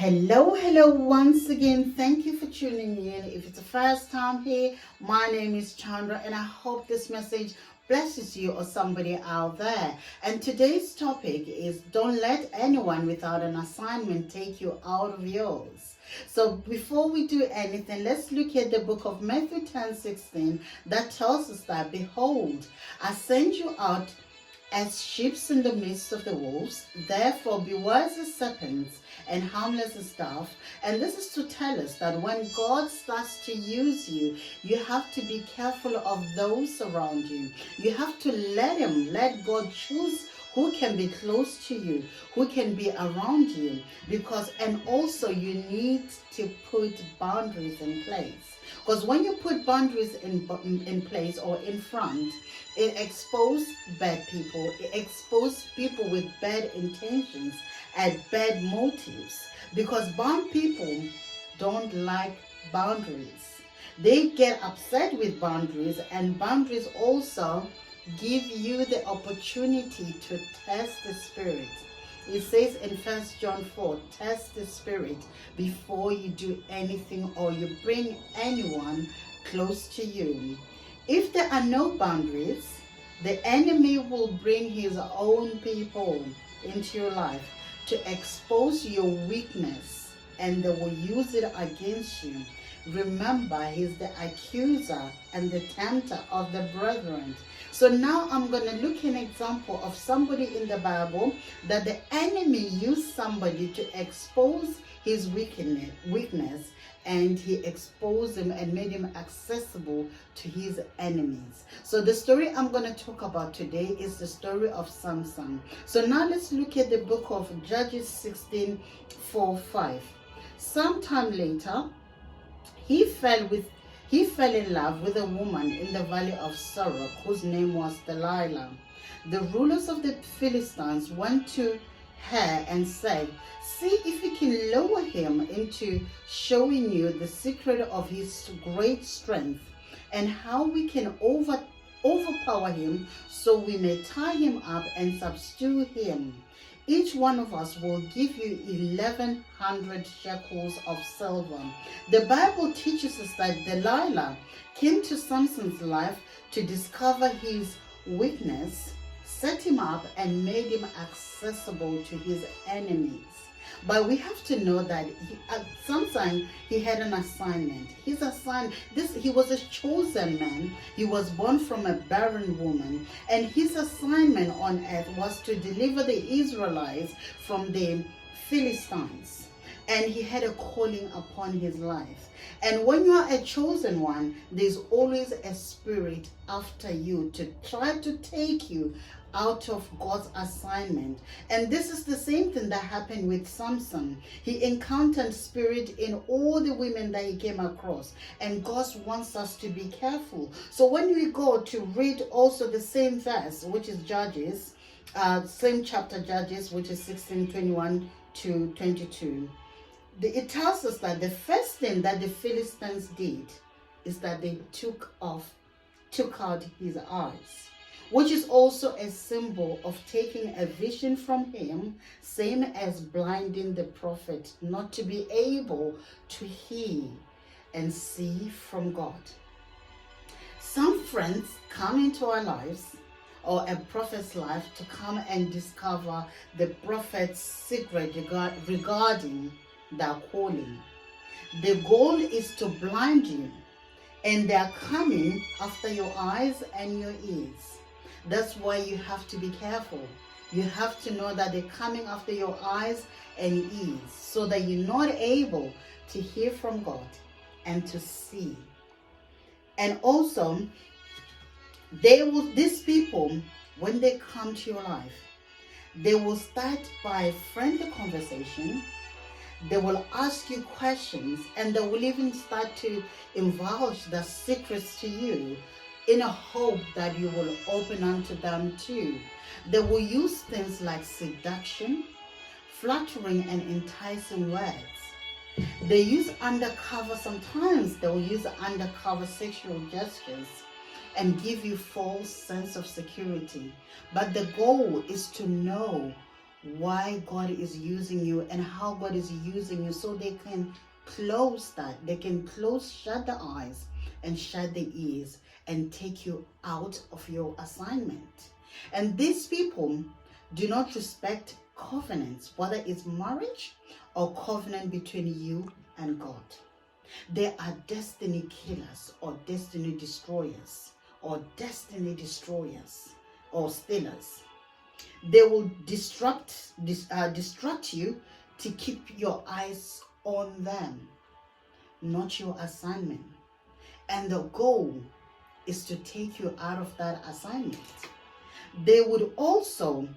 Hello once again. Thank you for tuning in. If it's the first time here, my name is Chandra, and I hope this message blesses you or somebody out there. And today's topic is don't let anyone without an assignment take you out of yours. So before we do anything, let's look at the book of Matthew 10:16 that tells us that, behold, I send you out as sheep in the midst of the wolves. Therefore be wise as serpents and harmless as doves. And this is to tell us that when God starts to use you, you have to be careful of those around you. You have to let God choose who can be close to you, who can be around you, and also you need to put boundaries in place. Because when you put boundaries in place or in front, it exposes bad people. It exposes people with bad intentions and bad motives. Because bad people don't like boundaries. They get upset with boundaries, and boundaries also give you the opportunity to test the spirit. It says in 1 John 4, test the spirit before you do anything or you bring anyone close to you. If there are no boundaries, the enemy will bring his own people into your life to expose your weakness, and they will use it against you. Remember, he's the accuser and the tempter of the brethren. So now I'm going to look at an example of somebody in the Bible that the enemy used somebody to expose his weakness, and he exposed him and made him accessible to his enemies. So the story I'm going to talk about today is the story of Samson. So now let's look at the book of Judges 16:4-5. Sometime later, he fell in love with a woman in the valley of Sorok whose name was Delilah. The rulers of the Philistines went to her and said, see if you can lower him into showing you the secret of his great strength and how we can overpower him, so we may tie him up and subdue him. Each one of us will give you 1,100 shekels of silver. The Bible teaches us that Delilah came to Samson's life to discover his weakness, set him up, and made him accessible to his enemies. But we have to know that Samson, he had an assignment. He was a chosen man. He was born from a barren woman, and his assignment on earth was to deliver the Israelites from the Philistines. And he had a calling upon his life. And when you are a chosen one, there's always a spirit after you to try to take you out of God's assignment. And this is the same thing that happened with Samson. He encountered spirit in all the women that he came across. And God wants us to be careful. So when we go to read also the same verse, which is Judges, same chapter Judges, which is 16:21-22, it tells us that the first thing that the Philistines did is that they took out his eyes, which is also a symbol of taking a vision from him, same as blinding the prophet not to be able to hear and see from God. Some friends come into our lives or a prophet's life to come and discover the prophet's secret regarding their calling. The goal is to blind you, and they are coming after your eyes and your ears. That's why you have to be careful. You have to know that they're coming after your eyes and ears, so that you're not able to hear from God and to see. And also, these people, when they come to your life, they will start by friendly conversation. They will ask you questions, and they will even start to divulge their secrets to you in a hope that you will open unto them too. They will use things like seduction, flattering, and enticing words. They use sometimes they will use undercover sexual gestures and give you false sense of security. But the goal is to know why God is using you and how God is using you, so they can close that. They can shut the eyes and shut the ears and take you out of your assignment. And these people do not respect covenants, whether it's marriage or covenant between you and God. They are destiny killers or destiny destroyers or stealers. They will distract you to keep your eyes on them, not your assignment. And the goal is to take you out of that assignment. They would also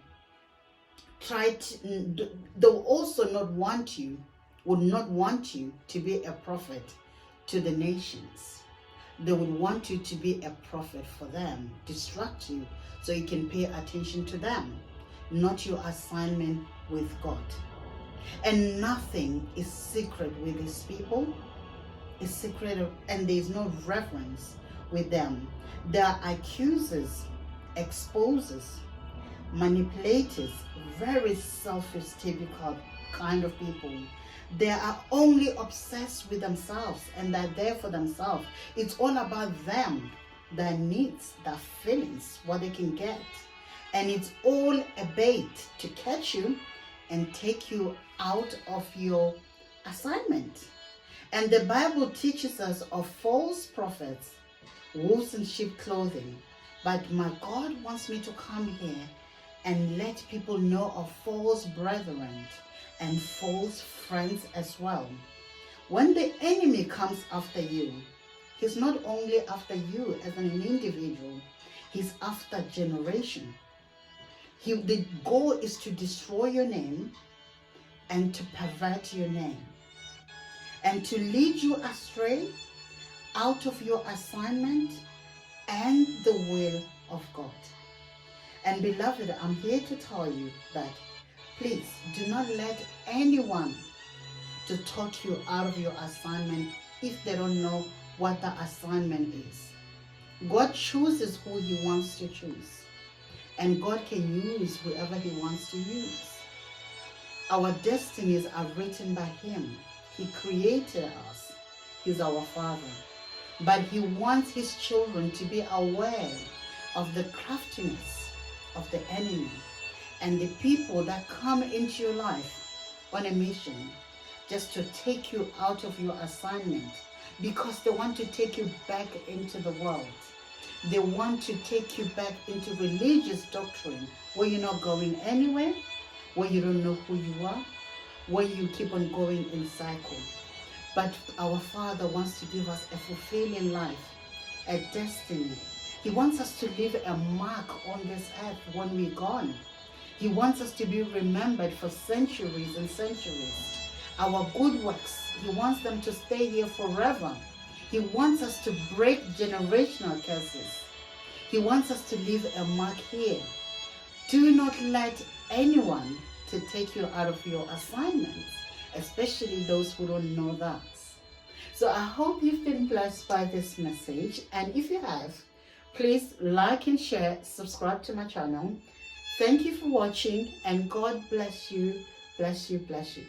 would not want you to be a prophet to the nations. They would want you to be a prophet for them, distract you so you can pay attention to them, not your assignment with God. And nothing is secret with these people. It's secret, and there is no reverence with them. They are accusers, exposers, manipulators, very selfish, typical kind of people. They are only obsessed with themselves, and they're there for themselves. It's all about them, their needs, their feelings, what they can get. And it's all a bait to catch you and take you out of your assignment. And the Bible teaches us of false prophets, wolves in sheep clothing. But my God wants me to come here and let people know of false brethren and false friends as well. When the enemy comes after you, he's not only after you as an individual, he's after generation. The goal is to destroy your name and to pervert your name and to lead you astray out of your assignment and the will of God. And beloved, I'm here to tell you that please do not let anyone to talk you out of your assignment if they don't know what the assignment is. God chooses who he wants to choose, and God can use whoever he wants to use. Our destinies are written by him. He created us. He's our Father. But he wants his children to be aware of the craftiness of the enemy and the people that come into your life on a mission just to take you out of your assignment, because they want to take you back into the world. They want to take you back into religious doctrine where you're not going anywhere, where you don't know who you are, where you keep on going in cycle. But our Father wants to give us a fulfilling life, a destiny. He wants us to leave a mark on this earth when we're gone. He wants us to be remembered for centuries and centuries. Our good works, he wants them to stay here forever. He wants us to break generational curses. He wants us to leave a mark here. Do not let anyone to take you out of your assignments, especially those who don't know that. So I hope you've been blessed by this message. And if you have, please like and share, subscribe to my channel. Thank you for watching, and God bless you, bless you, bless you.